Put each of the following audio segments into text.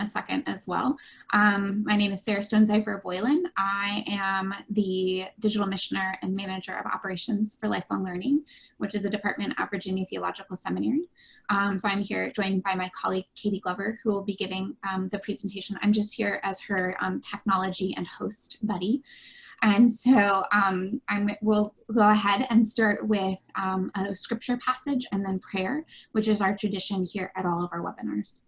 a second as well. My name is Sarah Stonecipher-Boylan. I am the Digital Missioner and Manager of Operations for Lifelong Learning, which is a department at Virginia Theological Seminary. So I'm here joined by my colleague, Kathryn Glover, who will be giving the presentation. I'm just here as her technology and host buddy. And so we'll go ahead and start with a scripture passage and then prayer, which is our tradition here at all of our webinars.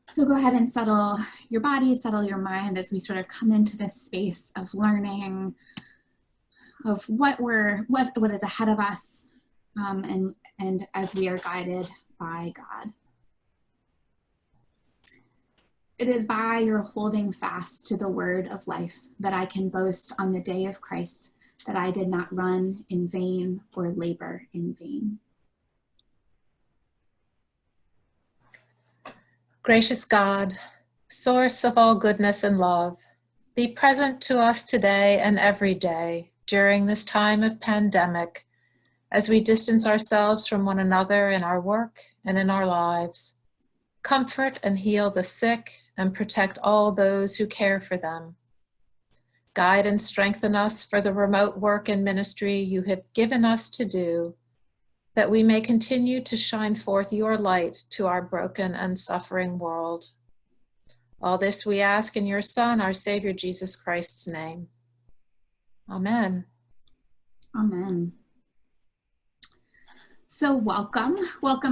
So go ahead and settle your body, settle your mind as we sort of come into this space of learning, of what is ahead of us, and as we are guided by God. It is by your holding fast to the word of life that I can boast on the day of Christ that I did not run in vain or labor in vain. Gracious God, source of all goodness and love, be present to us today and every day during this time of pandemic as we distance ourselves from one another in our work and in our lives. Comfort and heal the sick and protect all those who care for them. Guide and strengthen us for the remote work and ministry you have given us to do, that we may continue to shine forth your light to our broken and suffering world. All this we ask in your Son, our Savior, Jesus Christ's name. Amen. Amen. So welcome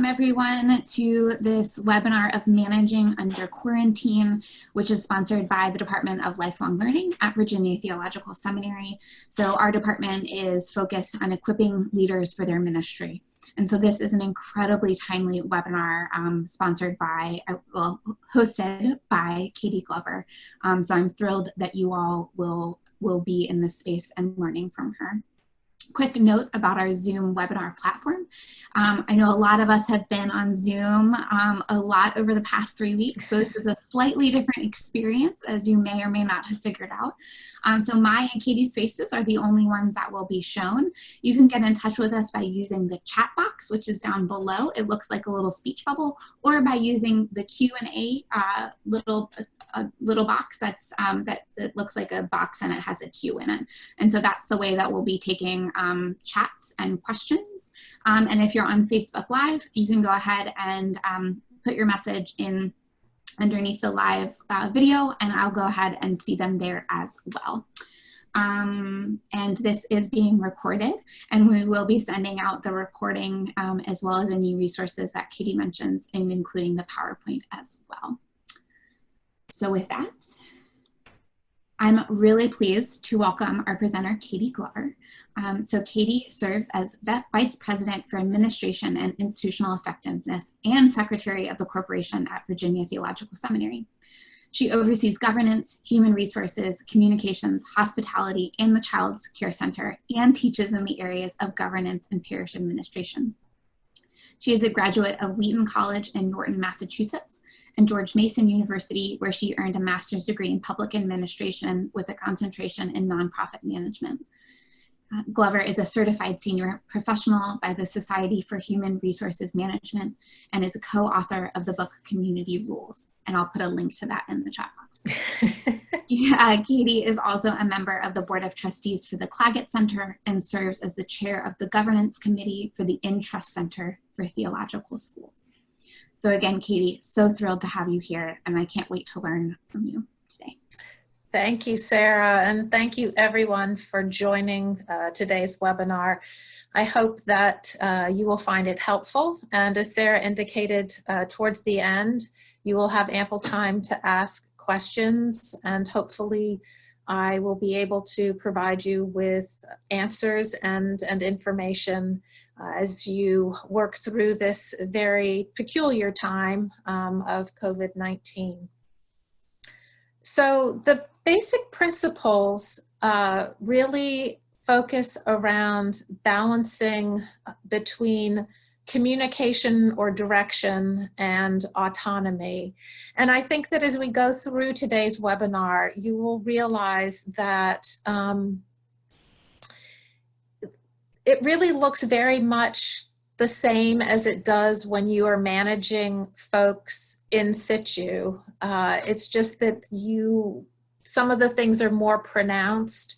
everyone to this webinar of Managing Under Quarantine, which is sponsored by the Department of Lifelong Learning at Virginia Theological Seminary. So our department is focused on equipping leaders for their ministry. And so this is an incredibly timely webinar hosted by Kathryn Glover. So I'm thrilled that you all will be in this space and learning from her. Quick note about our Zoom webinar platform. I know a lot of us have been on Zoom a lot over the past 3 weeks, so this is a slightly different experience, as you may or may not have figured out. So my and Katie's faces are the only ones that will be shown. You can get in touch with us by using the chat box, which is down below. It looks like a little speech bubble, or by using the Q&A little box that looks like a box and it has a Q in it. And so that's the way that we'll be taking chats and questions. And if you're on Facebook Live, you can go ahead and put your message in underneath the live video, and I'll go ahead and see them there as well. And this is being recorded, and we will be sending out the recording as well as any resources that Katie mentions, and including the PowerPoint as well. So with that, I'm really pleased to welcome our presenter, Kathryn Glover. So Katie serves as Vice President for Administration and Institutional Effectiveness and Secretary of the Corporation at Virginia Theological Seminary. She oversees governance, human resources, communications, hospitality, and the Child Care Center, and teaches in the areas of governance and parish administration. She is a graduate of Wheaton College in Norton, Massachusetts, and George Mason University, where she earned a master's degree in public administration with a concentration in nonprofit management. Glover is a certified senior professional by the Society for Human Resources Management and is a co-author of the book Community Rules. And I'll put a link to that in the chat box. Katie is also a member of the Board of Trustees for the Claggett Center and serves as the chair of the Governance Committee for the InTrust Center for Theological Schools. So again, Katie, so thrilled to have you here, and I can't wait to learn from you today. Thank you, Sarah, and thank you everyone for joining today's webinar. I hope that you will find it helpful, and as Sarah indicated towards the end, you will have ample time to ask questions, and hopefully I will be able to provide you with answers and information as you work through this very peculiar time of COVID-19. So the basic principles really focus around balancing between communication or direction and autonomy. And I think that as we go through today's webinar, you will realize that it really looks very much the same as it does when you are managing folks in situ. It's just that some of the things are more pronounced.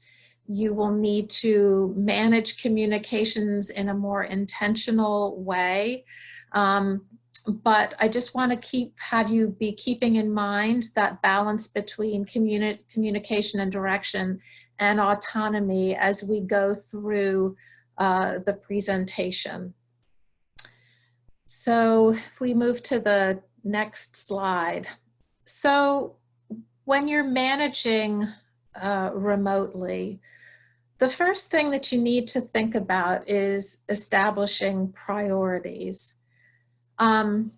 You will need to manage communications in a more intentional way. But I just want to have you be keeping in mind that balance between communication and direction and autonomy as we go through the presentation. So if we move to the next slide. So when you're managing remotely, the first thing that you need to think about is establishing priorities. And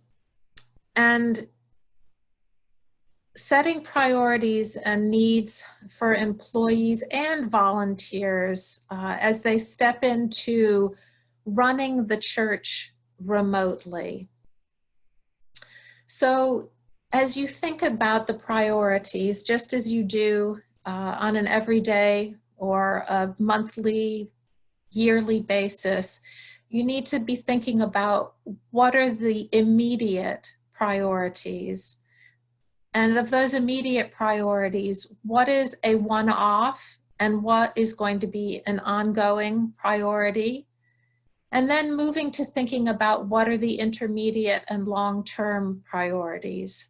setting priorities and needs for employees and volunteers as they step into running the church remotely. So as you think about the priorities, just as you do on an everyday or a monthly, yearly basis, you need to be thinking about what are the immediate priorities. And of those immediate priorities, what is a one-off and what is going to be an ongoing priority? And then moving to thinking about what are the intermediate and long-term priorities.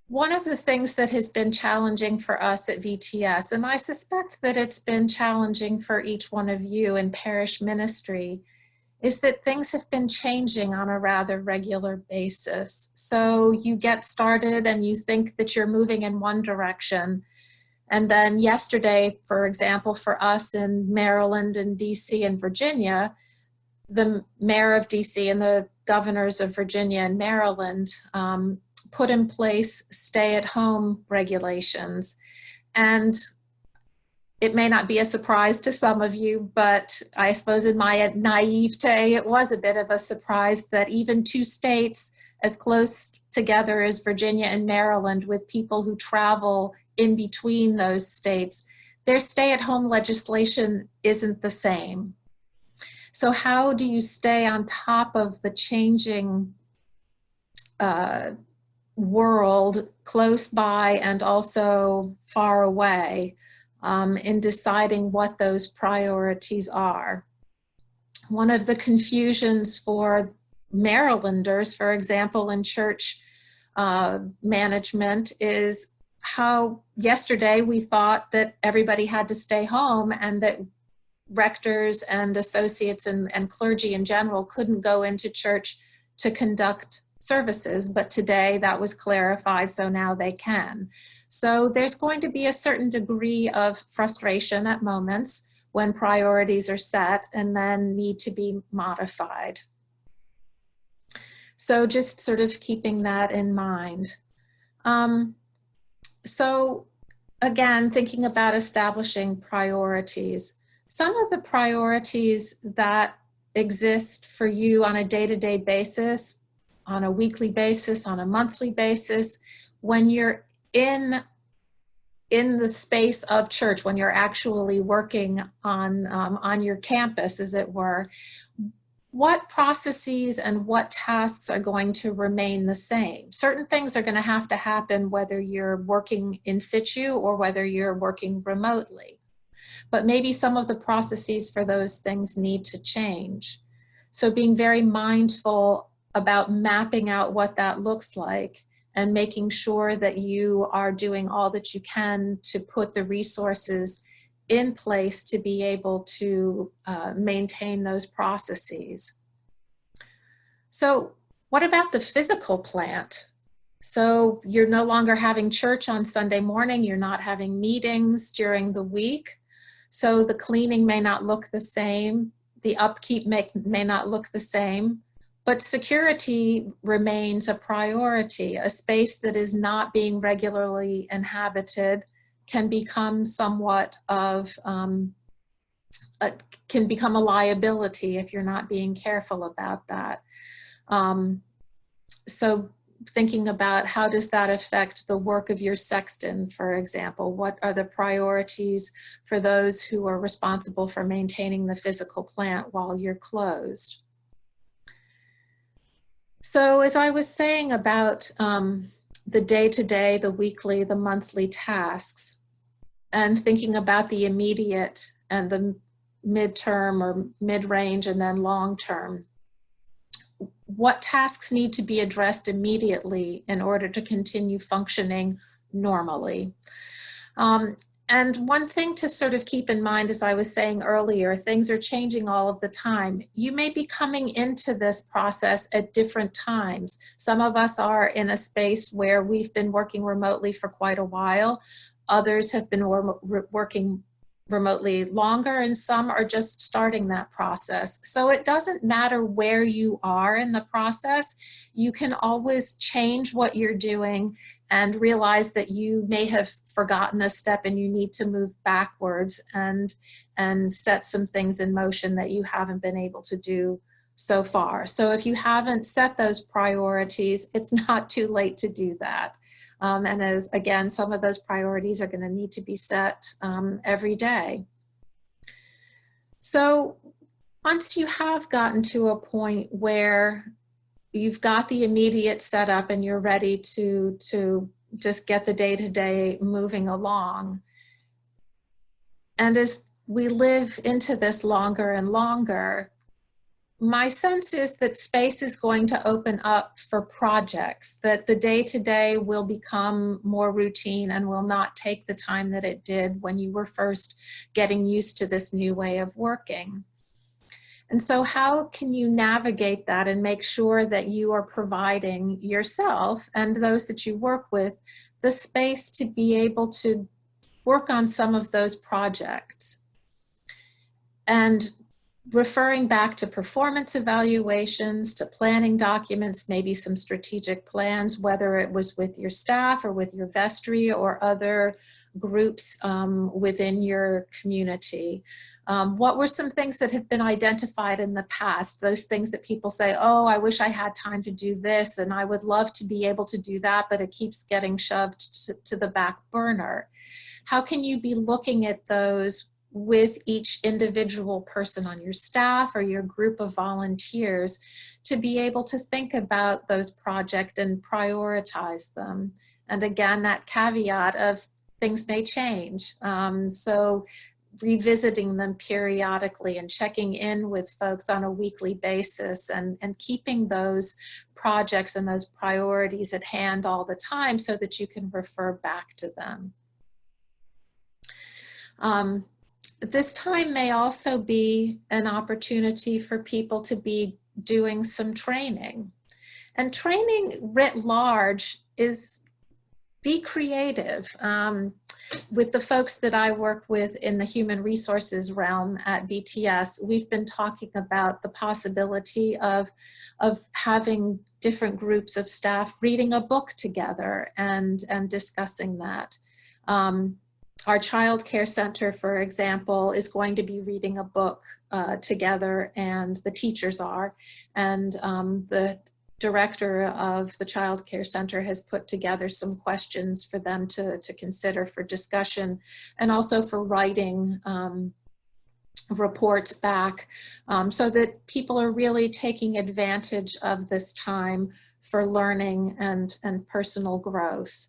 One of the things that has been challenging for us at VTS, and I suspect that it's been challenging for each one of you in parish ministry, is that things have been changing on a rather regular basis. So you get started and you think that you're moving in one direction. And then yesterday, for example, for us in Maryland and DC and Virginia, the mayor of DC and the governors of Virginia and Maryland put in place stay-at-home regulations. And it may not be a surprise to some of you, but I suppose in my naivete, it was a bit of a surprise that even two states as close together as Virginia and Maryland, with people who travel in between those states, their stay-at-home legislation isn't the same. So how do you stay on top of the changing world close by and also far away in deciding what those priorities are? One of the confusions for Marylanders, for example, in church management is how yesterday we thought that everybody had to stay home and that rectors and associates and clergy in general couldn't go into church to conduct services, but today that was clarified, so now they can. So there's going to be a certain degree of frustration at moments when priorities are set and then need to be modified. So just sort of keeping that in mind. So again, thinking about establishing priorities. Some of the priorities that exist for you on a day-to-day basis, on a weekly basis, on a monthly basis, when you're in the space of church, when you're actually working on your campus, as it were, what processes and what tasks are going to remain the same? Certain things are going to have to happen whether you're working in situ or whether you're working remotely. But maybe some of the processes for those things need to change. So being very mindful about mapping out what that looks like and making sure that you are doing all that you can to put the resources in place to be able to maintain those processes. So what about the physical plant? So you're no longer having church on Sunday morning, you're not having meetings during the week, so the cleaning may not look the same, the upkeep may not look the same, but security remains a priority. A space that is not being regularly inhabited can become somewhat of, can become a liability if you're not being careful about that. So thinking about how does that affect the work of your sexton, for example? What are the priorities for those who are responsible for maintaining the physical plant while you're closed? So as I was saying about the day-to-day, the weekly, the monthly tasks, and thinking about the immediate and the midterm or mid-range and then long-term, what tasks need to be addressed immediately in order to continue functioning normally? And one thing to sort of keep in mind, as I was saying earlier, things are changing all of the time. You may be coming into this process at different times. Some of us are in a space where we've been working remotely for quite a while. Others have been working remotely longer, and some are just starting that process. So it doesn't matter where you are in the process. You can always change what you're doing and realize that you may have forgotten a step and you need to move backwards and set some things in motion that you haven't been able to do so far. So if you haven't set those priorities, it's not too late to do that. And as again, some of those priorities are going to need to be set every day. So once you have gotten to a point where you've got the immediate setup and you're ready to just get the day-to-day moving along, and as we live into this longer and longer, my sense is that space is going to open up for projects, that the day-to-day will become more routine and will not take the time that it did when you were first getting used to this new way of working. And so how can you navigate that and make sure that you are providing yourself and those that you work with the space to be able to work on some of those projects? And referring back to performance evaluations, to planning documents, maybe some strategic plans, whether it was with your staff or with your vestry or other groups within your community. What were some things that have been identified in the past? Those things that people say, oh, I wish I had time to do this and I would love to be able to do that, but it keeps getting shoved to the back burner. How can you be looking at those with each individual person on your staff or your group of volunteers to be able to think about those projects and prioritize them? And again, that caveat of things may change. So revisiting them periodically and checking in with folks on a weekly basis and keeping those projects and those priorities at hand all the time so that you can refer back to them. This time may also be an opportunity for people to be doing some training. And training writ large is be creative. With the folks that I work with in the human resources realm at VTS, we've been talking about the possibility of having different groups of staff reading a book together and discussing that. Our child care center, for example, is going to be reading a book together, and the teachers are, and the director of the child care center has put together some questions for them to consider for discussion and also for writing reports back so that people are really taking advantage of this time for learning and personal growth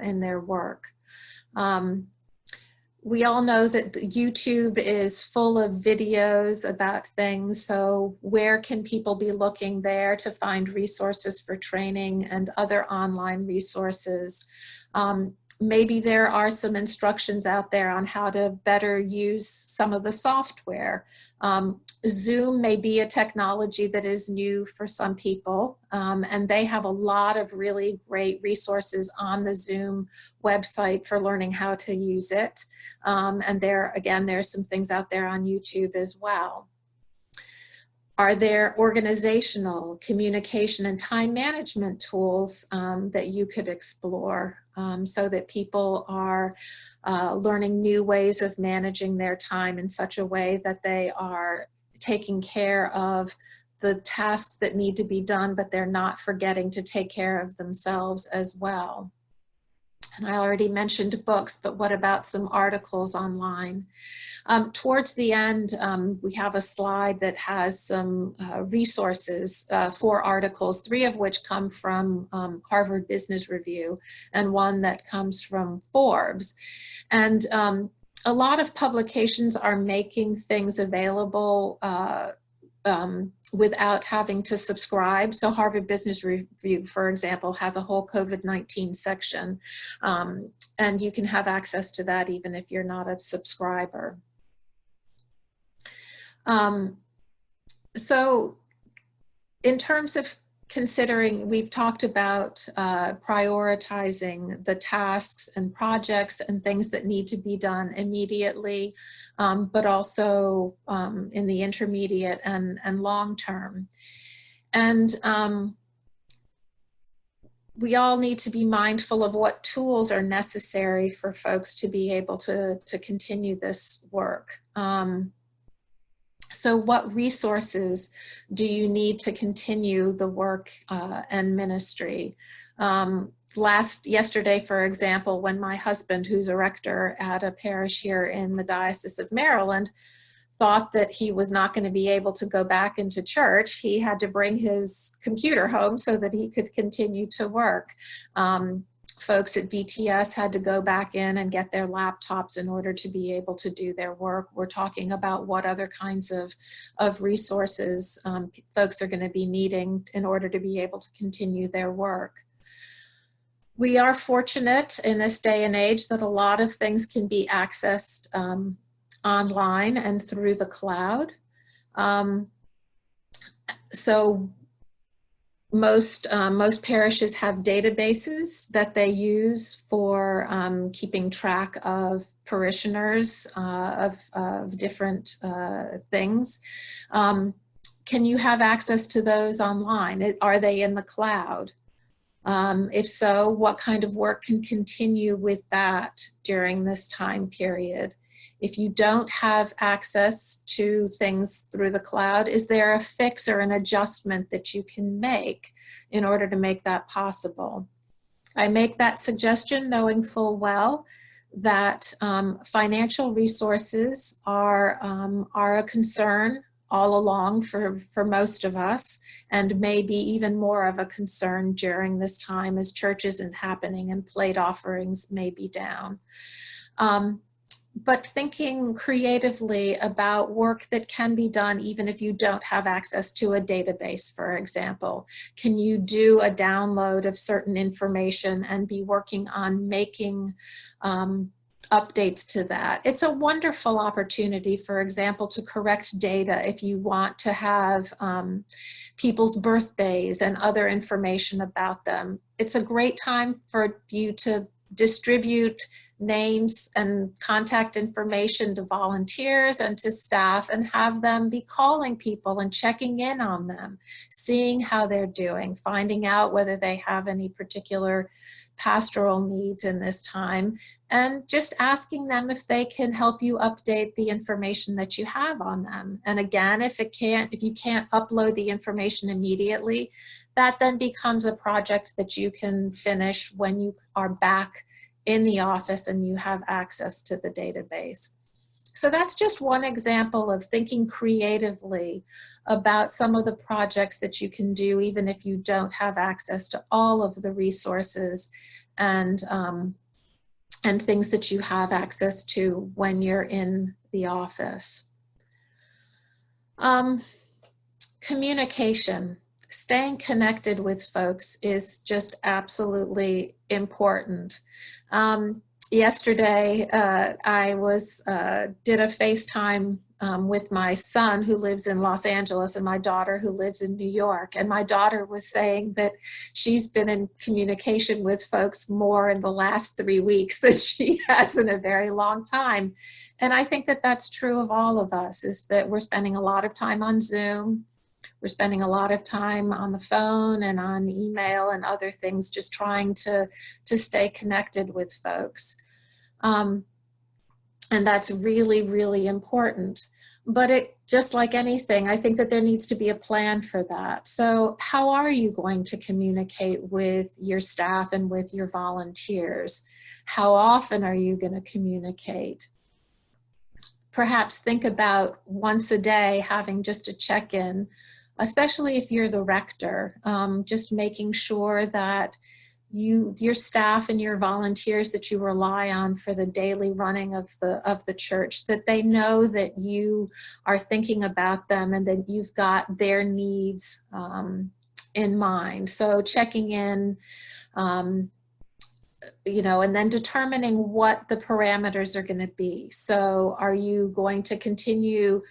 in their work. We all know that YouTube is full of videos about things, so where can people be looking there to find resources for training and other online resources? Maybe there are some instructions out there on how to better use some of the software. Zoom may be a technology that is new for some people, and they have a lot of really great resources on the Zoom website for learning how to use it. And there's some things out there on YouTube as well. Are there organizational, communication, and time management tools that you could explore so that people are learning new ways of managing their time in such a way that they are taking care of the tasks that need to be done, but they're not forgetting to take care of themselves as well? And I already mentioned books, but what about some articles online? Towards the end, we have a slide that has some resources for articles, 3 of which come from Harvard Business Review and 1 that comes from Forbes. And a lot of publications are making things available without having to subscribe. So Harvard Business Review, for example, has a whole COVID-19 section, and you can have access to that even if you're not a subscriber. So in terms of considering, we've talked about prioritizing the tasks and projects and things that need to be done immediately, but also in the intermediate and long term. And we all need to be mindful of what tools are necessary for folks to be able to continue this work. So what resources do you need to continue the work and ministry? Yesterday, for example, when my husband, who's a rector at a parish here in the Diocese of Maryland, thought that he was not going to be able to go back into church, he had to bring his computer home so that he could continue to work. Folks at VTS had to go back in and get their laptops in order to be able to do their work. We're talking about what other kinds of resources folks are going to be needing in order to be able to continue their work. We are fortunate in this day and age that a lot of things can be accessed online and through the cloud. So most parishes have databases that they use for keeping track of parishioners of different things. Can you have access to those online? Are they in the cloud? If so, what kind of work can continue with that during this time period? If you don't have access to things through the cloud, is there a fix or an adjustment that you can make in order to make that possible? I make that suggestion knowing full well that financial resources are a concern all along for most of us, and maybe even more of a concern during this time as church isn't happening and plate offerings may be down. But thinking creatively about work that can be done even if you don't have access to a database, for example. Can you do a download of certain information and be working on making updates to that? It's a wonderful opportunity, for example, to correct data if you want to have people's birthdays and other information about them. It's a great time for you to distribute names and contact information to volunteers and to staff and have them be calling people and checking in on them, seeing how they're doing, finding out whether they have any particular pastoral needs in this time, and just asking them if they can help you update the information that you have on them. And again, if you can't upload the information immediately, that then becomes a project that you can finish when you are back in the office and you have access to the database. So that's just one example of thinking creatively about some of the projects that you can do even if you don't have access to all of the resources and things that you have access to when you're in the office. Communication. Staying connected with folks is just absolutely important. Yesterday, I did a FaceTime with my son who lives in Los Angeles and my daughter who lives in New York. And my daughter was saying that she's been in communication with folks more in the last 3 weeks than she has in a very long time. And I think that that's true of all of us, is that we're spending a lot of time on Zoom. We're spending a lot of time on the phone and on email and other things, just trying to stay connected with folks. And that's really, really important. But it, just like anything, I think that there needs to be a plan for that. So how are you going to communicate with your staff and with your volunteers? How often are you going to communicate? Perhaps think about once a day having just a check-in, especially if you're the rector, just making sure that your staff and your volunteers that you rely on for the daily running of the church, that they know that you are thinking about them and that you've got their needs in mind. So checking in, you know, and then determining what the parameters are going to be. So are you going to continue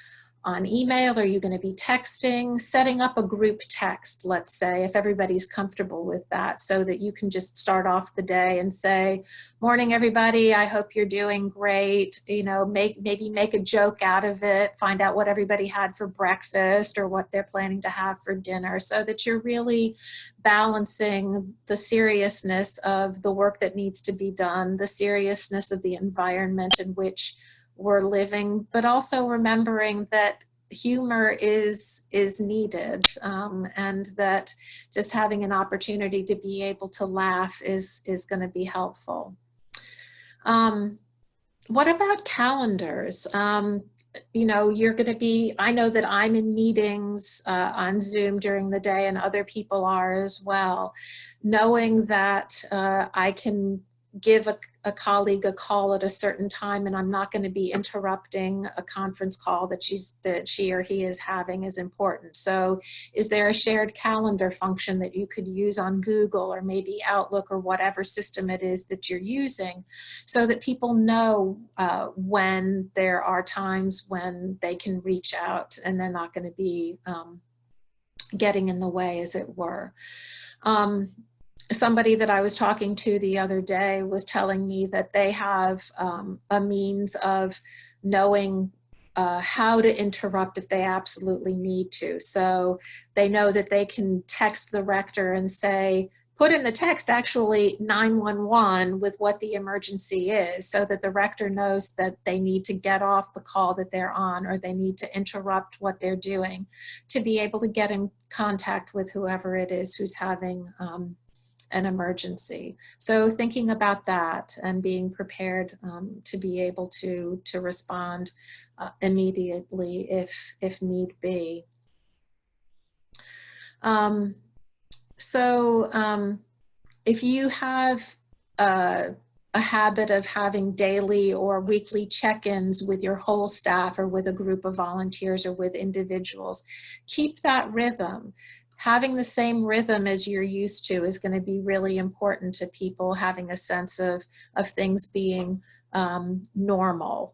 on email? Are you going to be texting? Setting up a group text, let's say, if everybody's comfortable with that, so that you can just start off the day and say, morning, everybody, I hope you're doing great. You know, maybe make a joke out of it, find out what everybody had for breakfast or what they're planning to have for dinner, so that you're really balancing the seriousness of the work that needs to be done, the seriousness of the environment in which we're living, but also remembering that humor is needed, and that just having an opportunity to be able to laugh is going to be helpful. What about calendars? You know, you're going to be, I know that I'm in meetings on Zoom during the day, and other people are as well. Knowing that I can give a colleague a call at a certain time and I'm not going to be interrupting a conference call that she or he is having is important. So is there a shared calendar function that you could use on Google or maybe Outlook or whatever system it is that you're using, so that people know when there are times when they can reach out and they're not going to be getting in the way, as it were. Somebody that I was talking to the other day was telling me that they have a means of knowing how to interrupt if they absolutely need to. So they know that they can text the rector and say, put in the text actually 911 with what the emergency is, so that the rector knows that they need to get off the call that they're on, or they need to interrupt what they're doing to be able to get in contact with whoever it is who's having an emergency. So thinking about that and being prepared to be able to respond immediately if need be. If you have a habit of having daily or weekly check-ins with your whole staff or with a group of volunteers or with individuals, keep that rhythm. Having the same rhythm as you're used to is going to be really important to people having a sense of things being normal.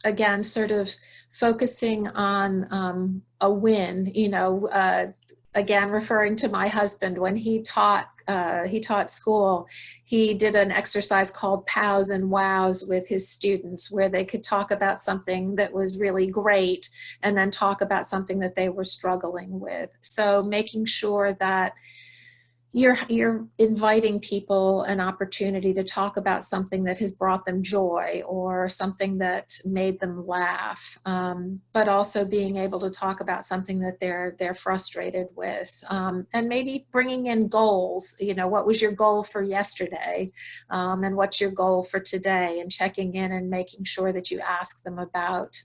Again, sort of focusing on a win, you know, again, referring to my husband, when he taught school, he did an exercise called POWs and WOWs with his students, where they could talk about something that was really great and then talk about something that they were struggling with. So making sure that you're inviting people an opportunity to talk about something that has brought them joy or something that made them laugh, but also being able to talk about something that they're frustrated with, and maybe bringing in goals. You know, what was your goal for yesterday, and what's your goal for today, and checking in and making sure that you ask them about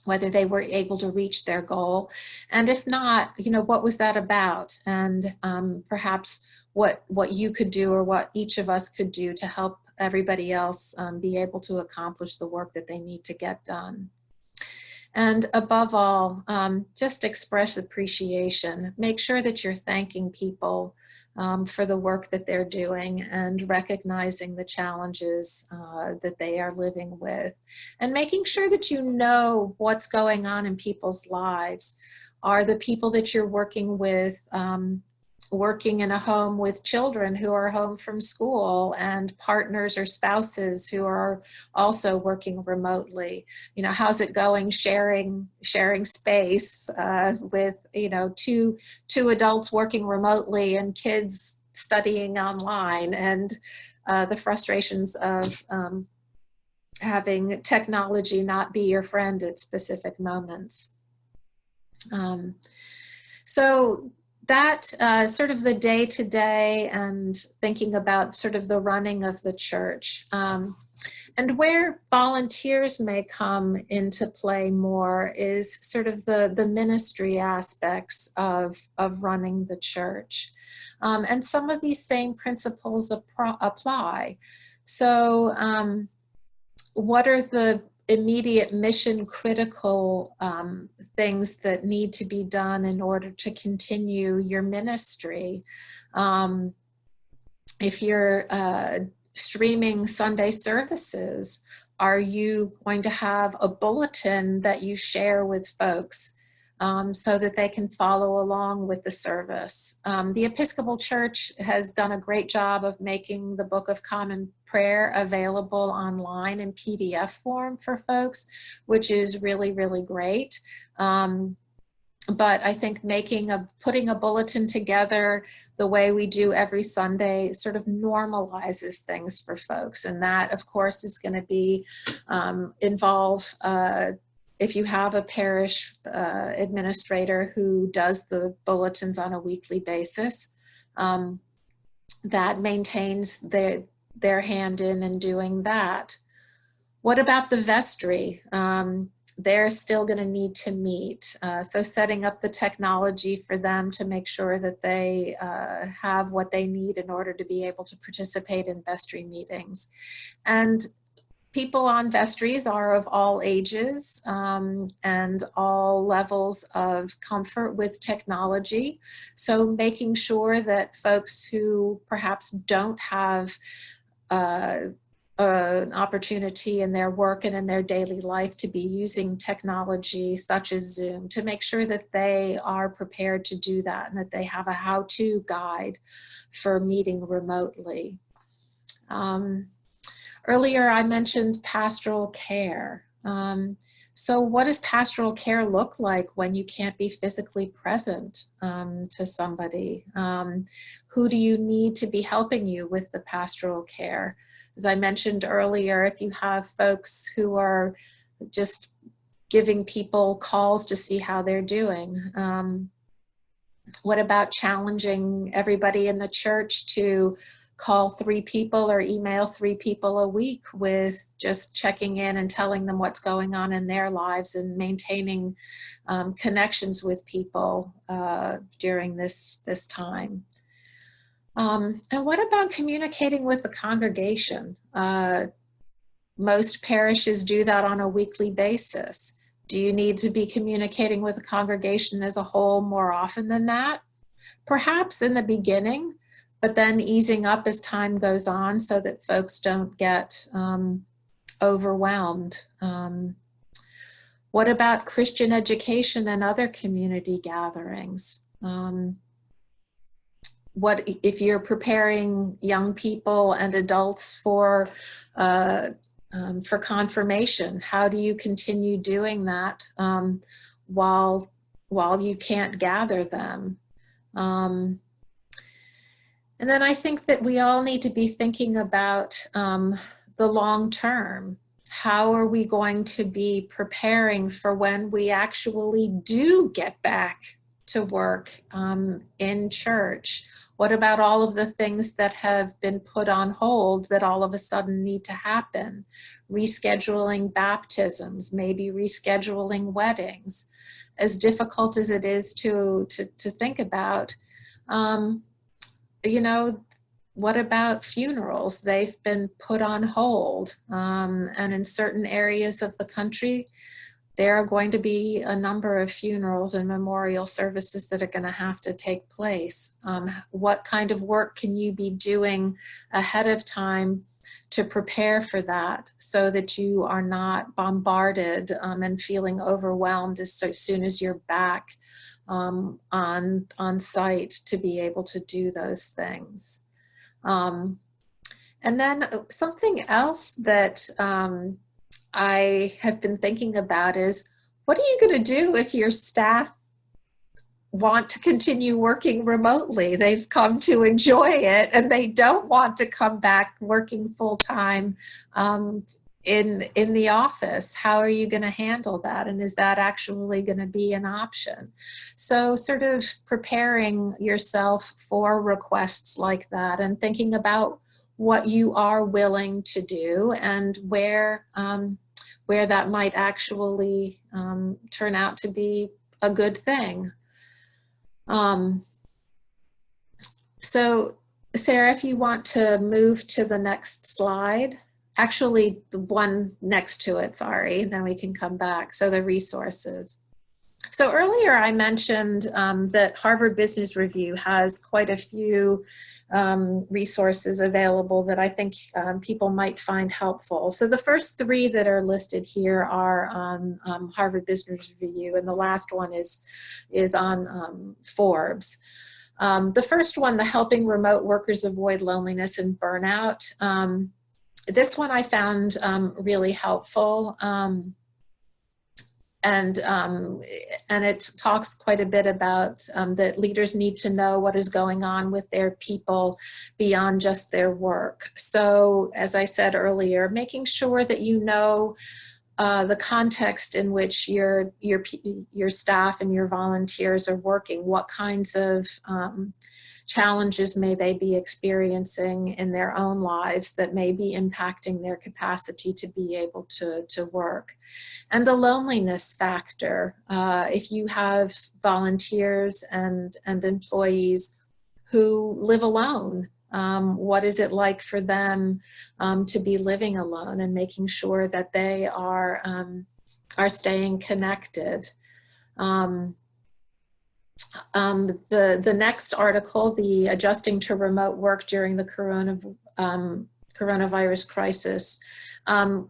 whether they were able to reach their goal. And if not, you know, what was that about? And perhaps what you could do, or what each of us could do to help everybody else be able to accomplish the work that they need to get done. And above all, just express appreciation. Make sure that you're thanking people for the work that they're doing and recognizing the challenges that they are living with, and making sure that you know what's going on in people's lives. Are the people that you're working with working in a home with children who are home from school, and partners or spouses who are also working remotely? You know, how's it going sharing space with, you know, two adults working remotely and kids studying online, and the frustrations of having technology not be your friend at specific moments. So that sort of the day-to-day and thinking about sort of the running of the church. And where volunteers may come into play more is sort of the ministry aspects of running the church. And some of these same principles apply. So what are the immediate mission critical things that need to be done in order to continue your ministry? If you're streaming Sunday services, are you going to have a bulletin that you share with folks so that they can follow along with the service? The Episcopal Church has done a great job of making the Book of Common Prayer available online in PDF form for folks, which is really, really great. But I think putting a bulletin together the way we do every Sunday sort of normalizes things for folks. And that, of course, is going to be involve, if you have a parish administrator who does the bulletins on a weekly basis, that maintains their hand in doing that. What about the vestry? They're still going to need to meet. So setting up the technology for them to make sure that they have what they need in order to be able to participate in vestry meetings. And people on vestries are of all ages and all levels of comfort with technology. So making sure that folks who perhaps don't have an opportunity in their work and in their daily life to be using technology such as Zoom, to make sure that they are prepared to do that and that they have a how-to guide for meeting remotely. Earlier I mentioned pastoral care. So what does pastoral care look like when you can't be physically present to somebody? Who do you need to be helping you with the pastoral care? As I mentioned earlier, if you have folks who are just giving people calls to see how they're doing, what about challenging everybody in the church to call 3 people or email 3 people a week with just checking in and telling them what's going on in their lives and maintaining connections with people during this time? And what about communicating with the congregation? Most parishes do that on a weekly basis. Do you need to be communicating with the congregation as a whole more often than that? Perhaps in the beginning, but then easing up as time goes on so that folks don't get overwhelmed. What about Christian education and other community gatherings? What if you're preparing young people and adults for confirmation? How do you continue doing that while you can't gather them? And then I think that we all need to be thinking about the long term. How are we going to be preparing for when we actually do get back to work in church? What about all of the things that have been put on hold that all of a sudden need to happen? Rescheduling baptisms, maybe rescheduling weddings. As difficult as it is to think about, you know, what about funerals? They've been put on hold. And in certain areas of the country, there are going to be a number of funerals and memorial services that are going to have to take place. What kind of work can you be doing ahead of time to prepare for that so that you are not bombarded and feeling overwhelmed as soon as you're back on site to be able to do those things? And then something else that I have been thinking about is, what are you going to do if your staff want to continue working remotely? They've come to enjoy it and they don't want to come back working full time in the office? How are you going to handle that? And is that actually going to be an option? So sort of preparing yourself for requests like that and thinking about what you are willing to do and where that might actually turn out to be a good thing. So Sarah, if you want to move to the next slide. Actually, the one next to it, sorry, then we can come back. So the resources. So earlier I mentioned that Harvard Business Review has quite a few resources available that I think people might find helpful. So the first three that are listed here are on Harvard Business Review, and the last one is on Forbes. The first one, the Helping Remote Workers Avoid Loneliness and Burnout. This one I found really helpful, and it talks quite a bit about that leaders need to know what is going on with their people beyond just their work. So as I said earlier, making sure that you know the context in which your staff and your volunteers are working, what kinds of challenges may they be experiencing in their own lives that may be impacting their capacity to be able to work. And the loneliness factor, if you have volunteers and employees who live alone, what is it like for them to be living alone, and making sure that they are staying connected. The next article, the Adjusting to Remote Work During the Coronavirus Crisis, has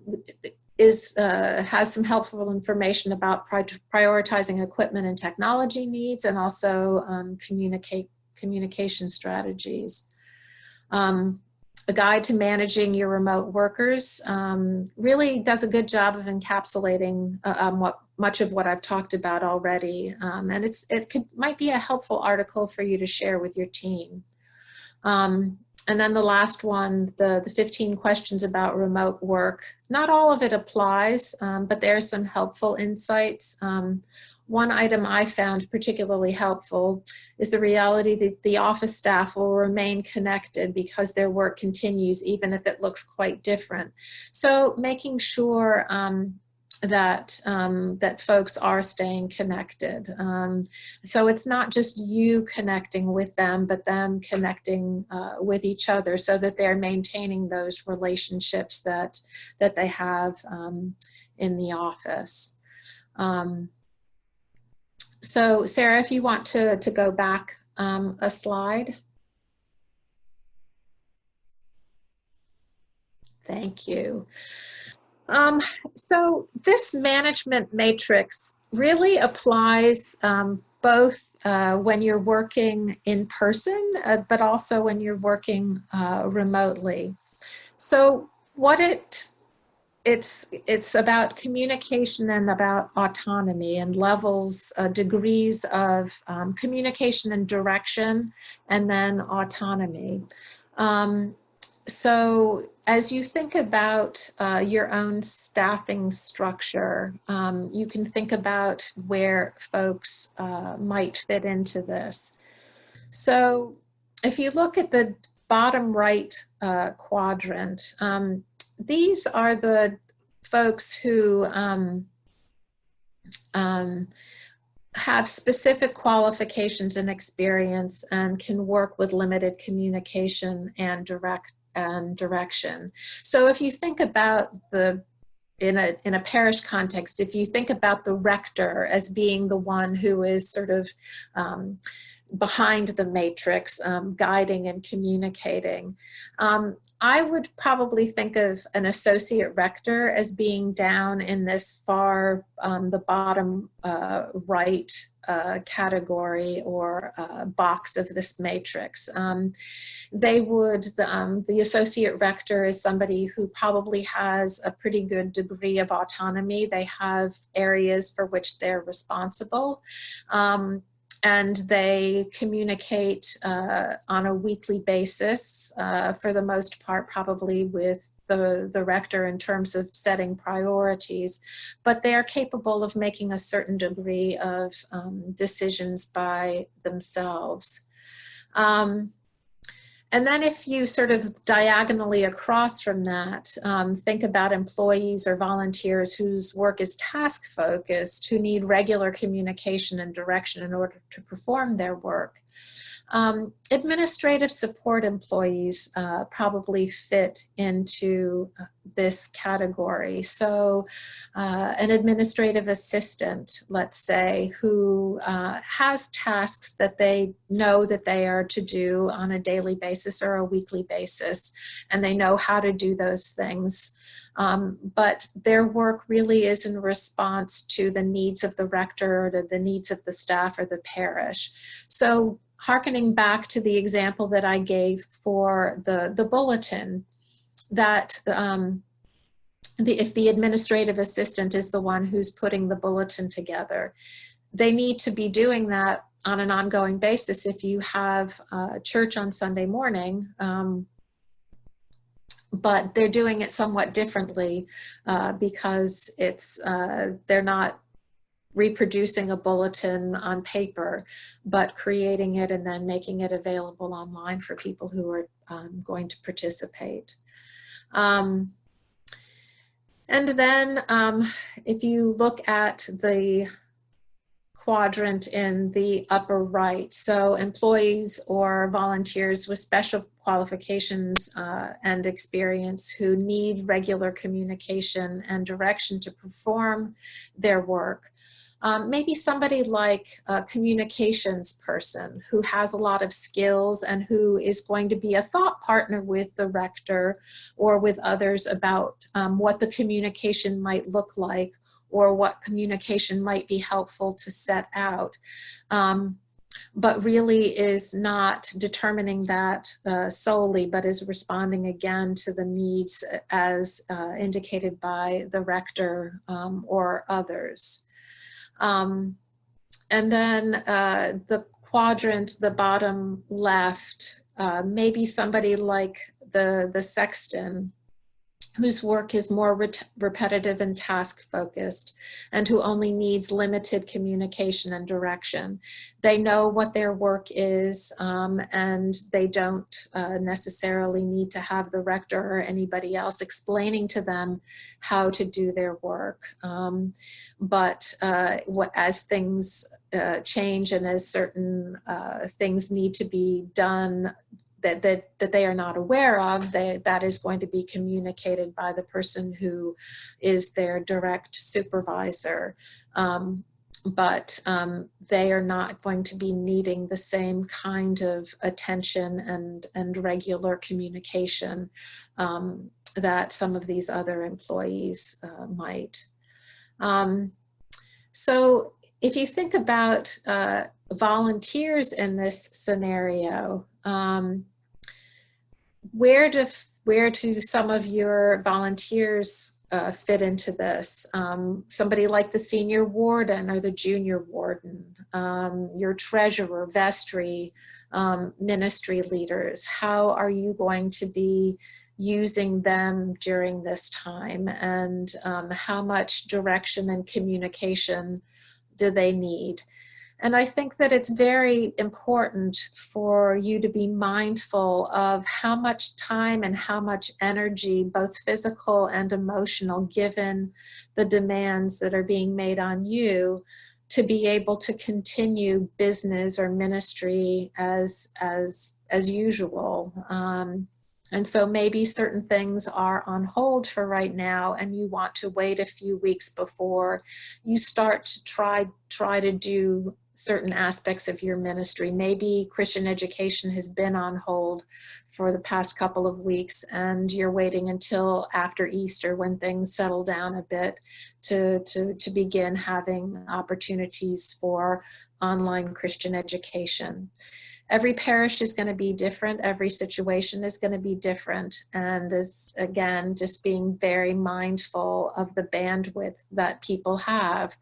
some helpful information about prioritizing equipment and technology needs, and also communication strategies. A Guide to Managing Your Remote Workers really does a good job of encapsulating much of what I've talked about already. And it might be a helpful article for you to share with your team. And then the last one, the 15 questions about remote work. Not all of it applies, but there are some helpful insights. One item I found particularly helpful is the reality that the office staff will remain connected because their work continues, even if it looks quite different. So making sure that folks are staying connected. So it's not just you connecting with them, but them connecting with each other, so that they're maintaining those relationships that they have in the office. So Sarah, if you want to go back a slide. Thank you. So this management matrix really applies both when you're working in person, but also when you're working remotely. So what it's about communication and about autonomy and levels, degrees of communication and direction, and then autonomy. So as you think about your own staffing structure, you can think about where folks might fit into this. So if you look at the bottom right quadrant, these are the folks who have specific qualifications and experience and can work with limited communication and direction. So if you think about in a parish context, if you think about the rector as being the one who is sort of behind the matrix, guiding and communicating, I would probably think of an associate rector as being down in this far, the bottom right category or box of this matrix. The associate rector is somebody who probably has a pretty good degree of autonomy. They have areas for which they're responsible. and they communicate on a weekly basis, for the most part, probably with the rector in terms of setting priorities, but they are capable of making a certain degree of decisions by themselves. And then if you sort of diagonally across from that, think about employees or volunteers whose work is task focused, who need regular communication and direction in order to perform their work. Administrative support employees probably fit into this category. So an administrative assistant, let's say, who has tasks that they know that they are to do on a daily basis or a weekly basis, and they know how to do those things. But their work really is in response to the needs of the rector or to the needs of the staff or the parish. So hearkening back to the example that I gave for the bulletin, that if the administrative assistant is the one who's putting the bulletin together, they need to be doing that on an ongoing basis. If you have church on Sunday morning, but they're doing it somewhat differently because it's they're not reproducing a bulletin on paper, but creating it and then making it available online for people who are going to participate. And then if you look at the quadrant in the upper right, so employees or volunteers with special qualifications and experience who need regular communication and direction to perform their work. Maybe somebody like a communications person who has a lot of skills and who is going to be a thought partner with the rector or with others about what the communication might look like or what communication might be helpful to set out, but really is not determining that solely, but is responding again to the needs as indicated by the rector or others. And then the quadrant, the bottom left, maybe somebody like the sexton, whose work is more repetitive and task focused and who only needs limited communication and direction. They know what their work is and they don't necessarily need to have the rector or anybody else explaining to them how to do their work. But as things change and as certain things need to be done that they are not aware of, that is going to be communicated by the person who is their direct supervisor. But they are not going to be needing the same kind of attention and regular communication that some of these other employees might. So if you think about volunteers in this scenario, where do some of your volunteers fit into this? Somebody like the senior warden or the junior warden, your treasurer, vestry, ministry leaders. How are you going to be using them during this time, and how much direction and communication do they need? And I think that it's very important for you to be mindful of how much time and how much energy, both physical and emotional, given the demands that are being made on you, to be able to continue business or ministry as usual. And so maybe certain things are on hold for right now, and you want to wait a few weeks before you start to try to do certain aspects of your ministry. Maybe Christian education has been on hold for the past couple of weeks, and you're waiting until after Easter when things settle down a bit to begin having opportunities for online Christian education. Every parish is going to be different. Every situation is going to be different. And as, again, just being very mindful of the bandwidth that people have.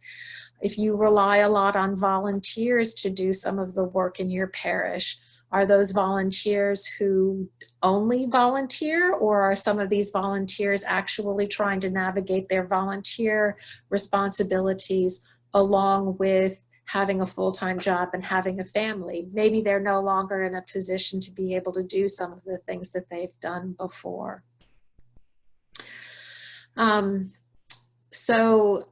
If you rely a lot on volunteers to do some of the work in your parish, are those volunteers who only volunteer, or are some of these volunteers actually trying to navigate their volunteer responsibilities along with having a full-time job and having a family? Maybe they're no longer in a position to be able to do some of the things that they've done before. So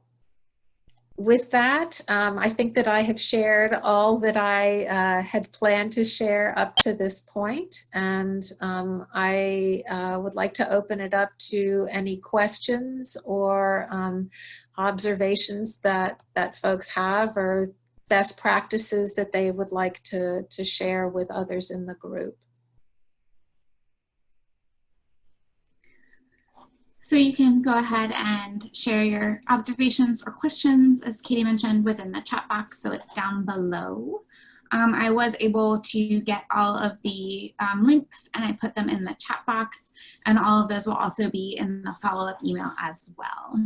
with that, I think that I have shared all that I had planned to share up to this point, and I would like to open it up to any questions or observations that folks have, or best practices that they would like to share with others in the group. So you can go ahead and share your observations or questions, as Katie mentioned, within the chat box, so it's down below. I was able to get all of the links, and I put them in the chat box, and all of those will also be in the follow-up email as well.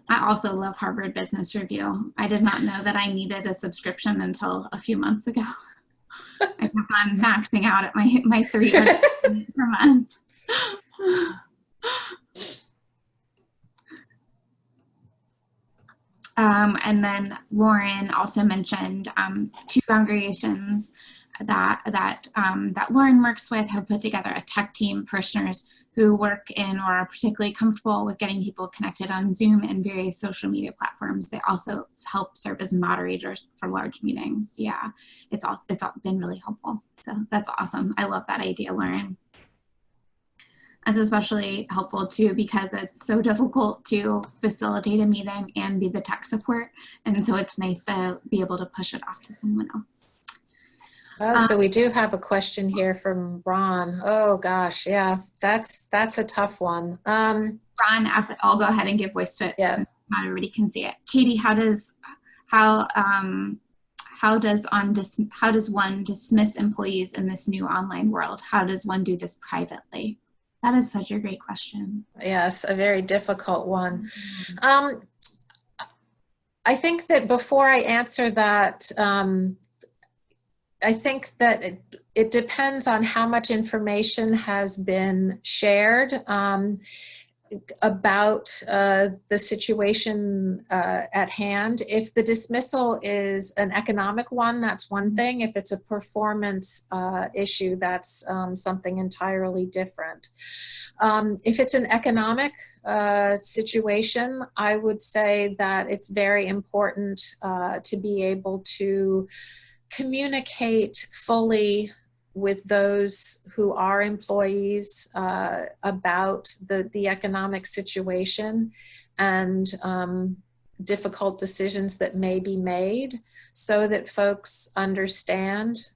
I also love Harvard Business Review. I did not know that I needed a subscription until a few months ago. I kept on maxing out at my 3 per month. And then Lauren also mentioned 2 congregations that Lauren works with have put together a tech team, parishioners who work in or are particularly comfortable with getting people connected on Zoom and various social media platforms. They also help serve as moderators for large meetings. Yeah, it's been really helpful. So that's awesome. I love that idea, Lauren. That's especially helpful too, because it's so difficult to facilitate a meeting and be the tech support. And so it's nice to be able to push it off to someone else. Oh, so we do have a question here from Ron. Oh gosh, yeah, that's a tough one. Ron, I'll go ahead and give voice to it. Yeah. Since not everybody can see it. Katie, how does one dismiss employees in this new online world? How does one do this privately? That is such a great question. Yes, a very difficult one. I think that before I answer that, I think that it depends on how much information has been shared about the situation at hand. If the dismissal is an economic one, that's one thing. If it's a performance issue, that's something entirely different. If it's an economic situation, I would say that it's very important to be able to communicate fully with those who are employees about the economic situation and difficult decisions that may be made, so that folks understand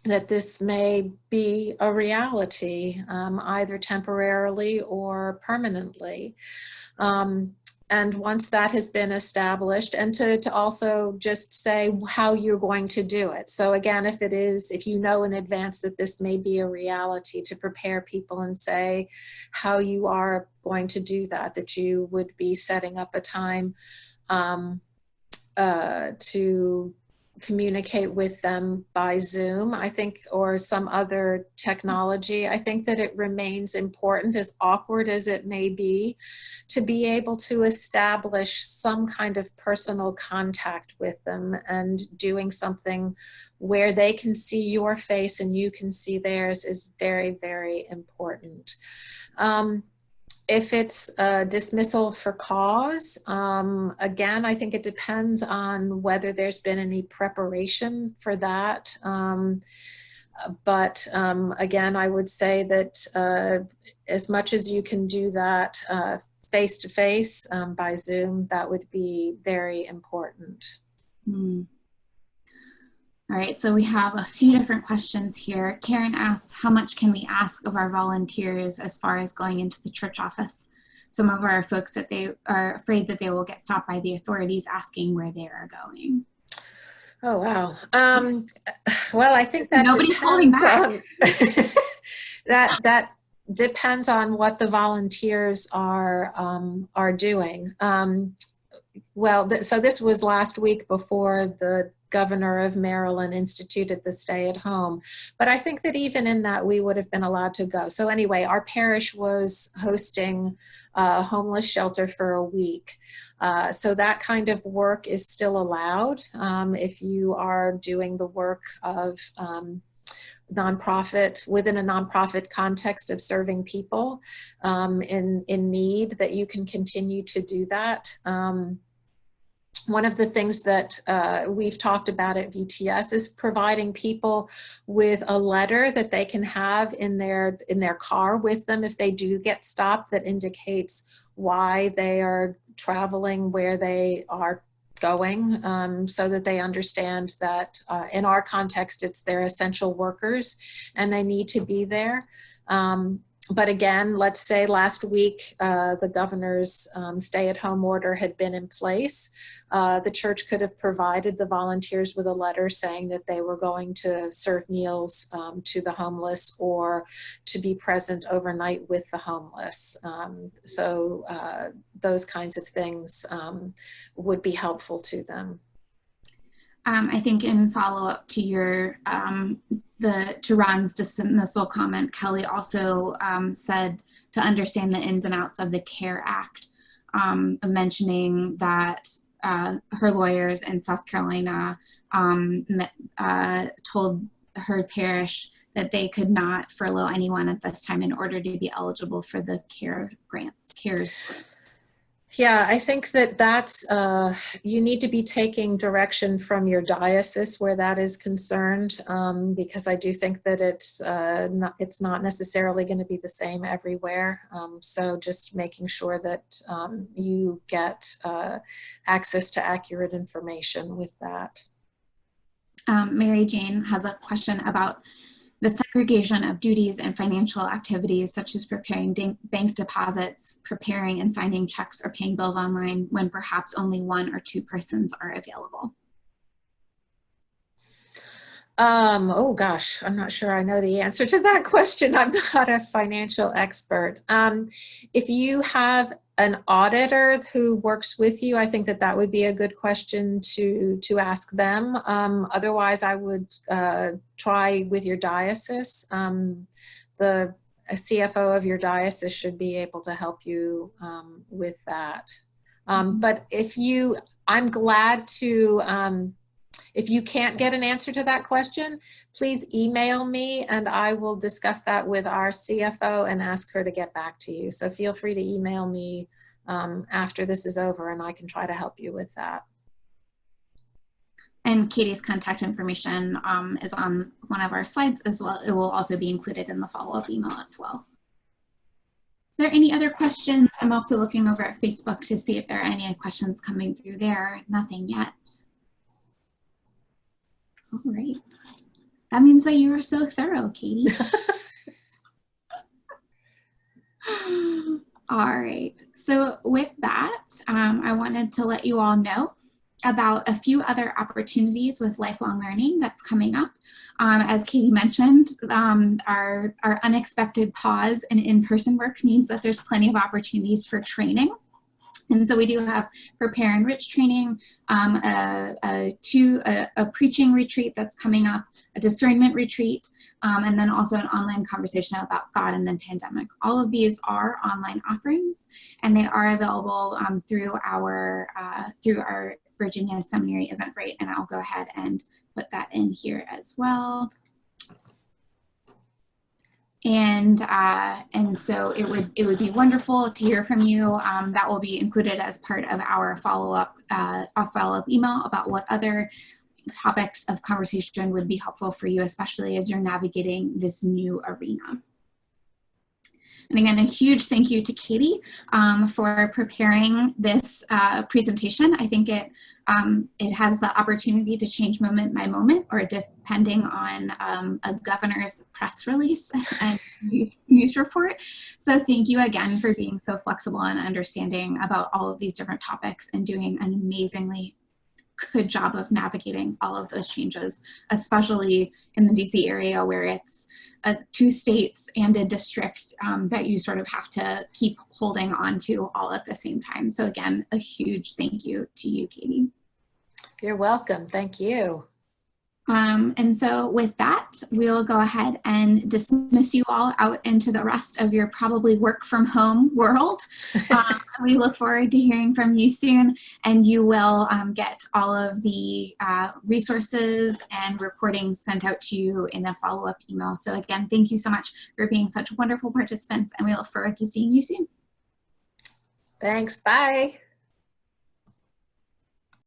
that this may be a reality, either temporarily or permanently. And once that has been established, and to also just say how you're going to do it. So again, if you know in advance that this may be a reality, to prepare people and say how you are going to do that you would be setting up a time to communicate with them by Zoom, I think, or some other technology. I think that it remains important, as awkward as it may be, to be able to establish some kind of personal contact with them, and doing something where they can see your face and you can see theirs is very, very important. If it's a dismissal for cause, again, I think it depends on whether there's been any preparation for that. But again, I would say that as much as you can do that face-to-face by Zoom, that would be very important. All right, so we have a few different questions here. Karen asks, how much can we ask of our volunteers as far as going into the church office? some of our folks that they are afraid that they will get stopped by the authorities asking where they are going. Oh, wow. Well, I think that nobody's holding back. That depends on what the volunteers are doing. So this was last week before the governor of Maryland instituted the stay at home. But I think that even in that, we would have been allowed to go. So anyway, our parish was hosting a homeless shelter for a week. So that kind of work is still allowed if you are doing the work of nonprofit, within a nonprofit context of serving people in need, that you can continue to do that. One of the things that we've talked about at VTS is providing people with a letter that they can have in their car with them if they do get stopped, that indicates why they are traveling where they are going, so that they understand that in our context, it's their essential workers and they need to be there. But again, let's say last week, the governor's stay-at-home order had been in place. The church could have provided the volunteers with a letter saying that they were going to serve meals to the homeless or to be present overnight with the homeless. So those kinds of things would be helpful to them. I think in follow-up to your to Ron's dismissal comment, Kelly also said to understand the ins and outs of the CARE Act, mentioning that her lawyers in South Carolina told her parish that they could not furlough anyone at this time in order to be eligible for the CARE grants. Yeah, I think that that's, you need to be taking direction from your diocese where that is concerned, because I do think that it's not necessarily going to be the same everywhere. So just making sure that you get access to accurate information with that. Mary Jane has a question about the segregation of duties and financial activities such as preparing bank deposits, preparing and signing checks, or paying bills online when perhaps only one or two persons are available. Oh gosh, I'm not sure I know the answer to that question. I'm not a financial expert. If you have an auditor who works with you, I think that that would be a good question to ask them. Otherwise, I would try with your diocese. The CFO of your diocese should be able to help you with that. But I'm glad to, if you can't get an answer to that question, please email me and I will discuss that with our CFO and ask her to get back to you. So feel free to email me after this is over and I can try to help you with that. And Katie's contact information is on one of our slides as well. It will also be included in the follow-up email as well. Are there any other questions? I'm also looking over at Facebook to see if there are any questions coming through there. Nothing yet. All right. That means that you were so thorough, Katie. All right. So with that, I wanted to let you all know about a few other opportunities with lifelong learning that's coming up. As Katie mentioned, our unexpected pause in in-person work means that there's plenty of opportunities for training. And so we do have Prepare and Rich training, a preaching retreat that's coming up, a discernment retreat, and then also an online conversation about God and the pandemic. All of these are online offerings, and they are available through our Virginia Seminary Eventbrite, and I'll go ahead and put that in here as well. And so it would be wonderful to hear from you. That will be included as part of our follow-up email about what other topics of conversation would be helpful for you, especially as you're navigating this new arena. And again, a huge thank you to Katie for preparing this presentation. I think it has the opportunity to change moment by moment, or depending on a governor's press release and news report. So thank you again for being so flexible and understanding about all of these different topics and doing an amazingly good job of navigating all of those changes, especially in the DC area where it's 2 states and a district that you sort of have to keep holding on to all at the same time. So again, a huge thank you to you, Katie. You're welcome. Thank you. And so with that, we'll go ahead and dismiss you all out into the rest of your probably work from home world. We look forward to hearing from you soon, and you will get all of the resources and recordings sent out to you in a follow-up email. So again, thank you so much for being such wonderful participants, and we look forward to seeing you soon. Thanks. Bye.